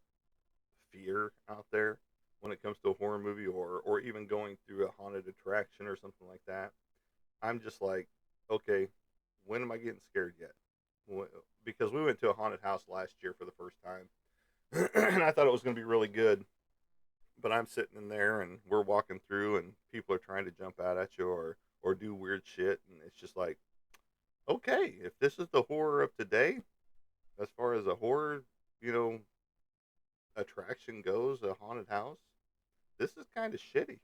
fear out there, when it comes to a horror movie or even going through a haunted attraction or something like that, I'm just like, okay, when am I getting scared yet? Because we went to a haunted house last year for the first time, and I thought it was going to be really good. But I'm sitting in there, and we're walking through, and people are trying to jump out at you or do weird shit, and it's just like, okay, if this is the horror of today, as far as a horror, you know, attraction goes, a haunted house, this is kind of shitty.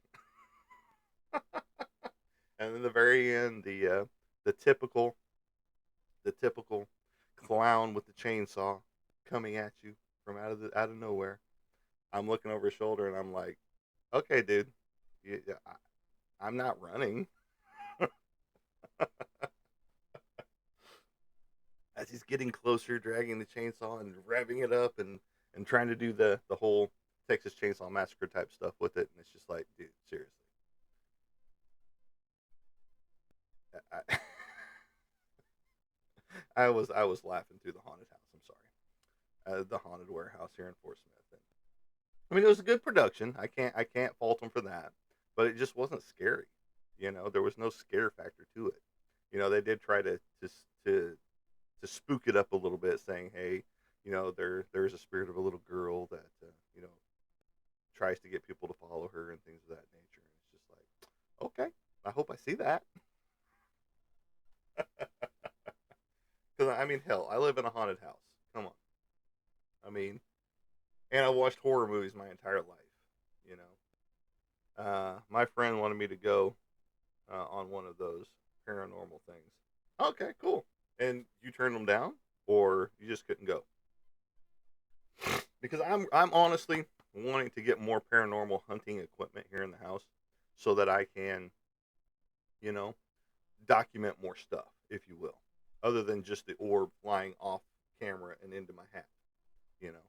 And then the very end, the typical the typical clown with the chainsaw coming at you from out of nowhere. I'm looking over his shoulder and I'm like, okay, dude, I'm not running. As he's getting closer, dragging the chainsaw and revving it up and trying to do the whole Texas Chainsaw Massacre type stuff with it, and it's just like, dude, seriously. I, I was laughing through the haunted house. I'm sorry, the haunted warehouse here in Fort Smith. And, I mean, it was a good production. I can't fault them for that, but it just wasn't scary. There was no scare factor to it. They did try to to spook it up a little bit, saying, "Hey, there's a spirit of a little girl that tries to get people to follow her and things of that nature." And it's just like, okay, I hope I see that. Because I mean, hell, I live in a haunted house. Come on, I mean, and I watched horror movies my entire life. You my friend wanted me to go on one of those paranormal things. Okay, cool. And you turned them down, or you just couldn't go? Because I'm honestly wanting to get more paranormal hunting equipment here in the house, so that I can, you know, document more stuff, if you will, other than just the orb flying off camera and into my hat. You know,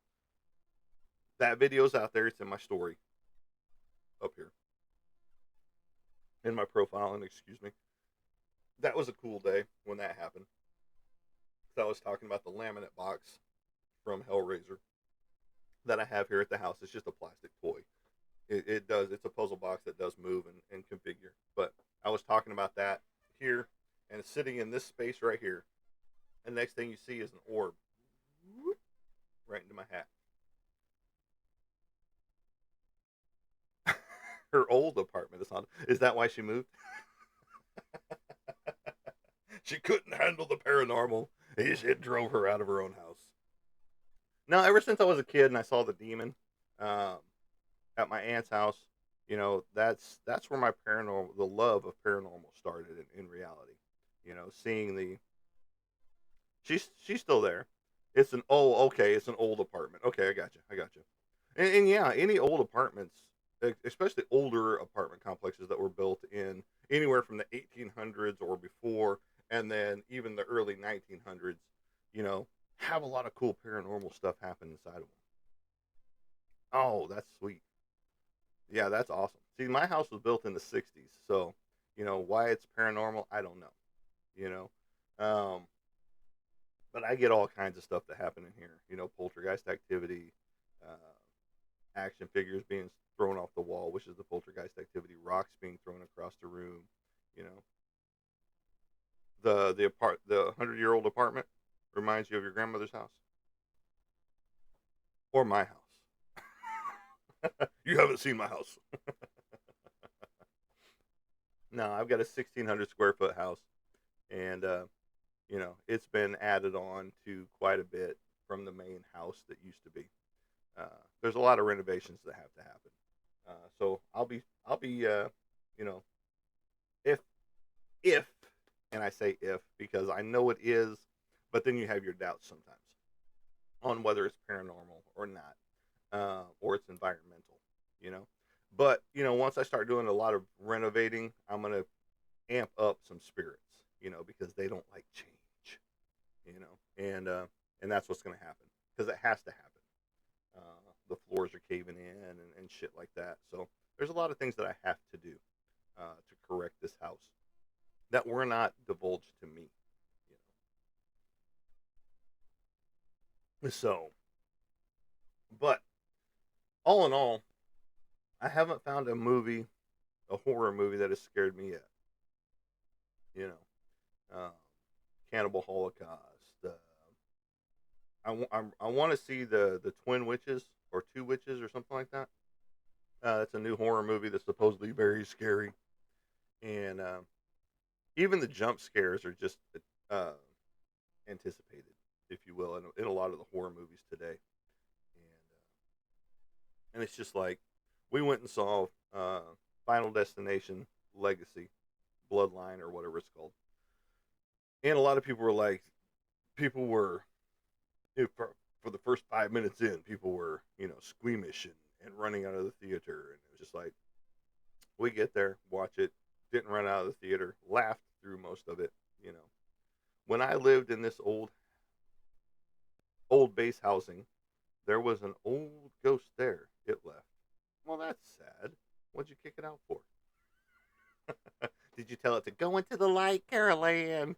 that video's out there. It's in my story up here in my profile, and excuse me. That was a cool day when that happened. Because I was talking about the laminate box from Hellraiser that I have here at the house. It's just a plastic toy. It does. It's a puzzle box that does move and configure. But I was talking about that here, and it's sitting in this space right here. And next thing you see is an orb right into my hat. Her old apartment is on. Is that why she moved? She couldn't handle the paranormal. It drove her out of her own house. No, ever since I was a kid and I saw the demon um, at my aunt's house, that's where my the love of paranormal started in reality. Seeing she's still there. It's an old apartment. Okay, I got you. And yeah, any old apartments, especially older apartment complexes that were built in anywhere from the 1800s or before, and then even the early 1900s, you know, have a lot of cool paranormal stuff happen inside of them. Oh, that's sweet. Yeah, that's awesome. See, my house was built in the 60s, so why it's paranormal, I don't know. You know, but I get all kinds of stuff that happen in here. Poltergeist activity, uh, action figures being thrown off the wall, which is the poltergeist activity. Rocks being thrown across the room. You know, the 100-year-old apartment reminds you of your grandmother's house or my house. You haven't seen my house. No, I've got a 1,600 square foot house. and it's been added on to quite a bit from the main house that used to be. There's a lot of renovations that have to happen. So I'll be you know if if and I say if because I know it is, but then you have your doubts sometimes on whether it's paranormal or not, or it's environmental. You know, but once I start doing a lot of renovating, I'm gonna amp up some spirits. Because they don't like change. And that's what's gonna happen because it has to happen. The floors are caving in and shit like that. So there's a lot of things that I have to do to correct this house that were not divulged to me. So, but all in all, I haven't found a horror movie that has scared me yet. You know, Cannibal Holocaust. I want to see the Twin Witches or Two Witches or something like that. It's a new horror movie that's supposedly very scary, and even the jump scares are just uh, anticipated, if you will, in a lot of the horror movies today. And it's just like we went and saw Final Destination Legacy, Bloodline, or whatever it's called, and a lot of people were like, people were for the first 5 minutes in, people were squeamish and running out of the theater, and it was just like we get there, watch it, didn't run out of the theater, laughed through most of it. You know, when I lived in this old base housing, there was an old ghost there. It left. Well, that's sad. What'd you kick it out for? Did you tell it to go into the light, Carol Ann?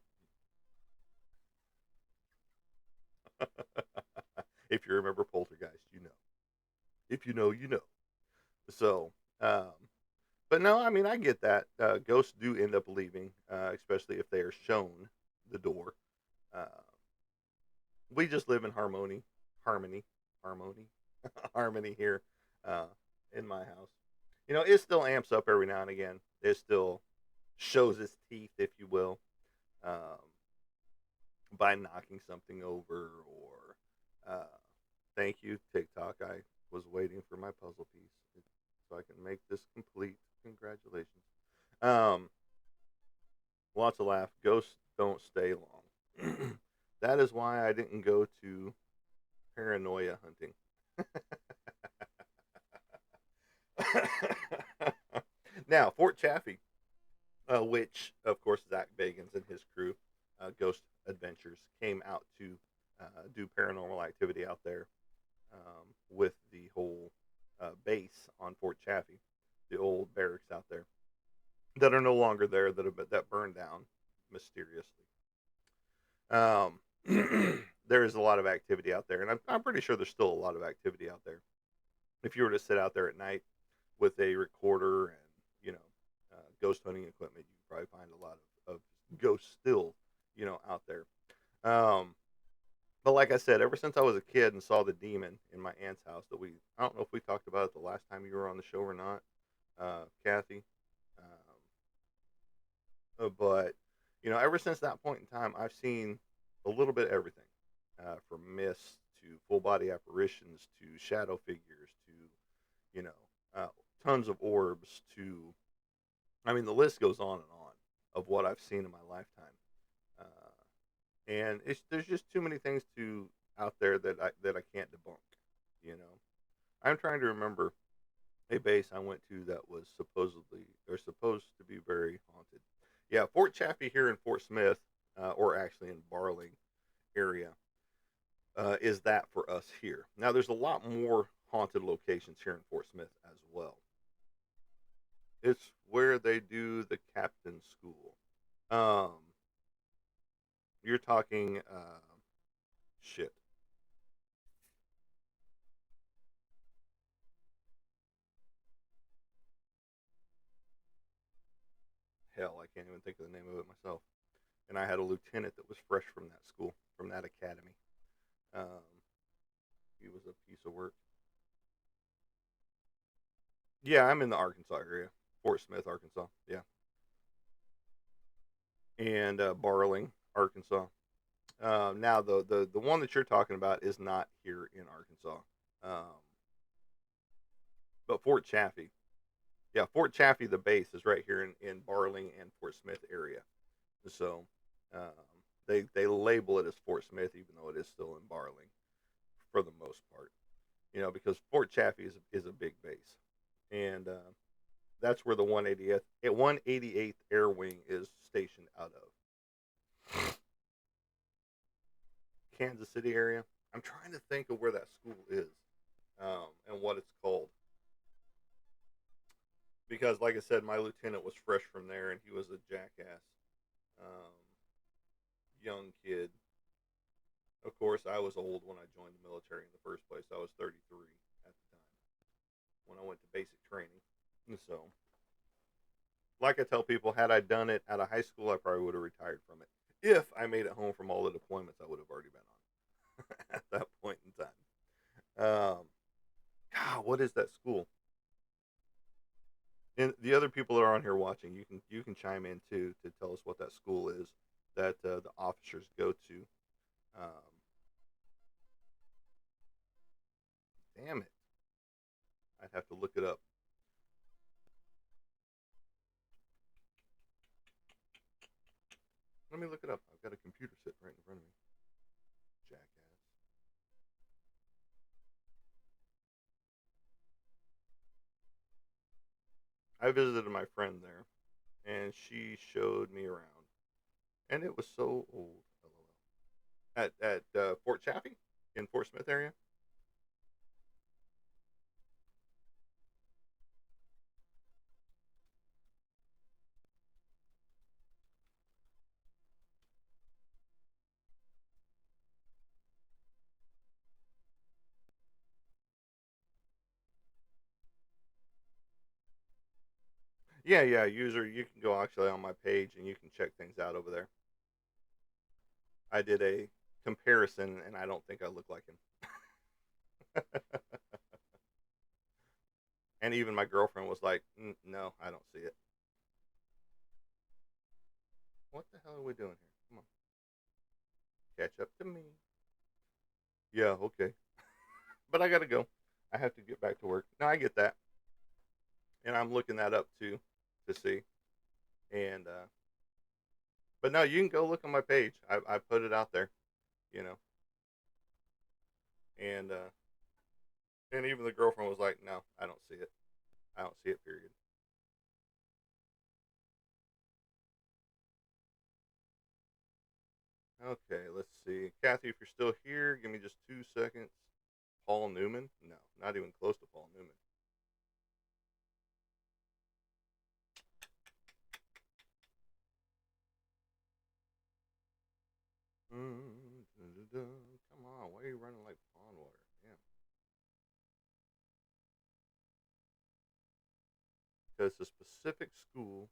If you remember Poltergeist, you know. If you know, you know. So, but no, I mean, I get that. Ghosts do end up leaving, especially if they are shown the door. Uh, we just live in harmony, harmony here uh, in my house. It still amps up every now and again. It still shows its teeth, if you will, um, by knocking something over or thank you, TikTok. I was waiting for my puzzle piece so I can make this complete. Congratulations. Um, Lots of laugh. Ghosts don't stay long. That is why I didn't go to paranoia hunting. Now, Fort Chaffee, which, of course, Zach Bagans and his crew, Ghost Adventures, came out to do paranormal activity out there with the whole base on Fort Chaffee, the old barracks out there that are no longer there that burned down mysteriously. Um, there is a lot of activity out there, and I'm pretty sure there's still a lot of activity out there. If you were to sit out there at night with a recorder and ghost hunting equipment, you could probably find a lot of ghosts still out there. Um, but like I said, ever since I was a kid and saw the demon in my aunt's house, I don't know if we talked about it the last time you were on the show or not, Kathy. But ever since that point in time, I've seen a little bit of everything, from mists to full body apparitions to shadow figures to you know uh, tons of orbs to, I mean, the list goes on and on of what I've seen in my lifetime. And there's just too many things to out there that I can't debunk. You know, I'm trying to remember a base I went to that was supposed to be very haunted. Yeah, Fort Chaffee here in Fort Smith, or actually in Barling area, is that for us here. Now, there's a lot more haunted locations here in Fort Smith as well. It's where they do the captain school. Um, you're talking shit. Hell, I can't even think of the name of it myself. And I had a lieutenant that was fresh from that school, from that academy. Um, he was a piece of work. Yeah, I'm in the Arkansas area, Fort Smith, Arkansas. Yeah. and Barling, Arkansas. Now the one that you're talking about is not here in Arkansas, um, but Fort Chaffee. Yeah, Fort Chaffee, the base is right here in Barling and Fort Smith area. So um, they label it as Fort Smith, even though it is still in Barling for the most part. Because Fort Chaffee is a big base, and that's where the 188th Air Wing is stationed out of. Kansas City area. I'm trying to think of where that school is, and what it's called. Because, like I said, my lieutenant was fresh from there, and he was a jackass, um, young kid. Of course, I was old when I joined the military in the first place. I was 33 at the time when I went to basic training. And so, like I tell people, had I done it out of high school, I probably would have retired from it. If I made it home from all the deployments I would have already been on at that point in time. God, what is that school? And the other people that are on here watching, you can chime in too to tell us what that school is that the officers go to. Um, Damn it, I'd have to look it up. Let me look it up. I've got a computer sitting right in front of me. Jackass. I visited my friend there, and she showed me around, and it was so old. At Fort Chaffee in Fort Smith area. Yeah, yeah. User, you can go actually on my page and you can check things out over there. I did a comparison, and I don't think I look like him. And even my girlfriend was like, "No, I don't see it." What the hell are we doing here? Come on, catch up to me. Yeah, okay. But I gotta go. I have to get back to work. No, I get that, and I'm looking that up too to see. And but no, you can go look on my page. I put it out there, you know. And even the girlfriend was like, "No, I don't see it. I don't see it. Period." Okay, let's see. Kathy, if you're still here, give me just 2 seconds. Paul Newman? No, not even close to Paul Newman. Come on, why are you running like pond water? Damn. Because it's a specific school.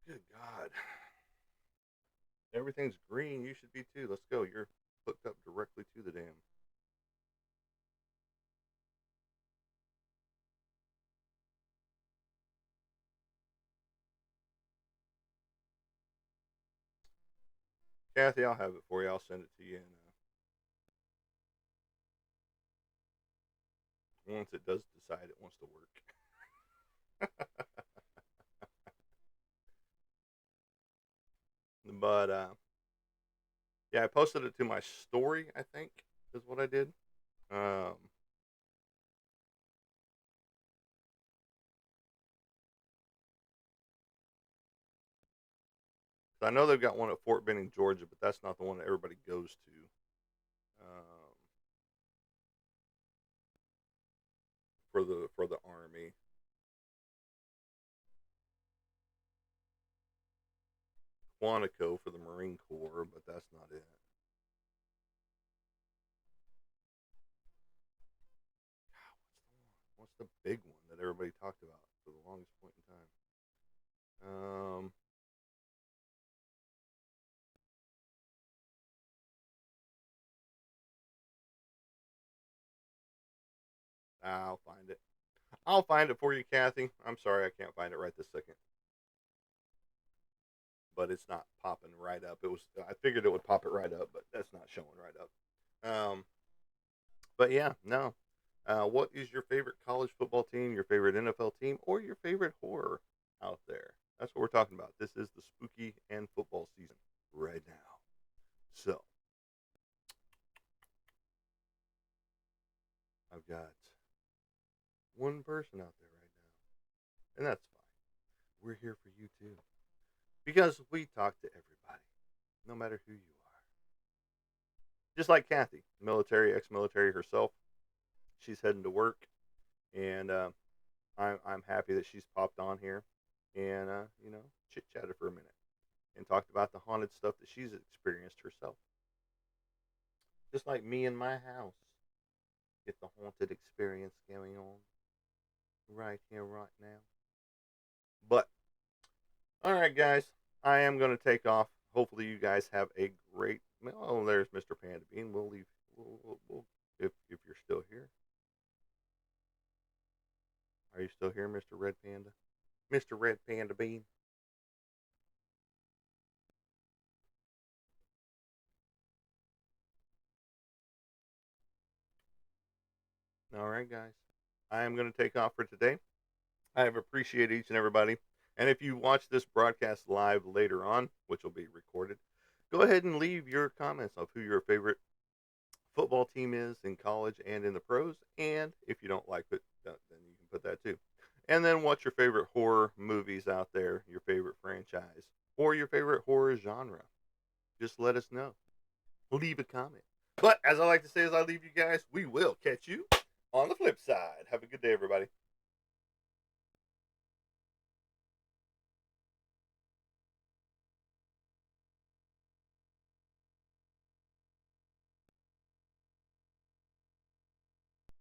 Good God. Everything's green. You should be too. Let's go. You're hooked up directly to the dam. Kathy, I'll have it for you. I'll send it to you. And once it does decide it wants to work. But yeah, I posted it to my story, I think, is what I did. Um, I know they've got one at Fort Benning, Georgia, but that's not the one that everybody goes to. For the Army. Quantico for the Marine Corps, but that's not it. What's the big one that everybody talked about for the longest point in time? I'll find it. I'll find it for you, Kathy. I'm sorry I can't find it right this second. but it's not popping right up. I figured it would pop it right up, but that's not showing right up. But yeah, no. What is your favorite college football team, your favorite NFL team, or your favorite horror out there? That's what we're talking about. This is the spooky and football season right now. So, I've got one person out there right now, and that's fine. We're here for you too. Because we talk to everybody, no matter who you are. Just like Kathy, military, ex military herself. She's heading to work, and I'm happy that she's popped on here and, chit chatted for a minute and talked about the haunted stuff that she's experienced herself. Just like me in my house. Get the haunted experience going on right here, right now. But, all right, guys, I am going to take off. Hopefully, you guys have a great. Oh, there's Mr. Panda Bean. We'll leave. If you're still here. Are you still here, Mr. Red Panda? Mr. Red Panda Bean? All right, guys. I am going to take off for today. I have appreciated each and everybody. And if you watch this broadcast live later on, which will be recorded, go ahead and leave your comments of who your favorite football team is in college and in the pros. And if you don't like it, then you can put that too. And then what's your favorite horror movies out there, your favorite franchise, or your favorite horror genre? Just let us know. Leave a comment. But as I like to say as I leave you guys, we will catch you on the flip side. Have a good day, everybody.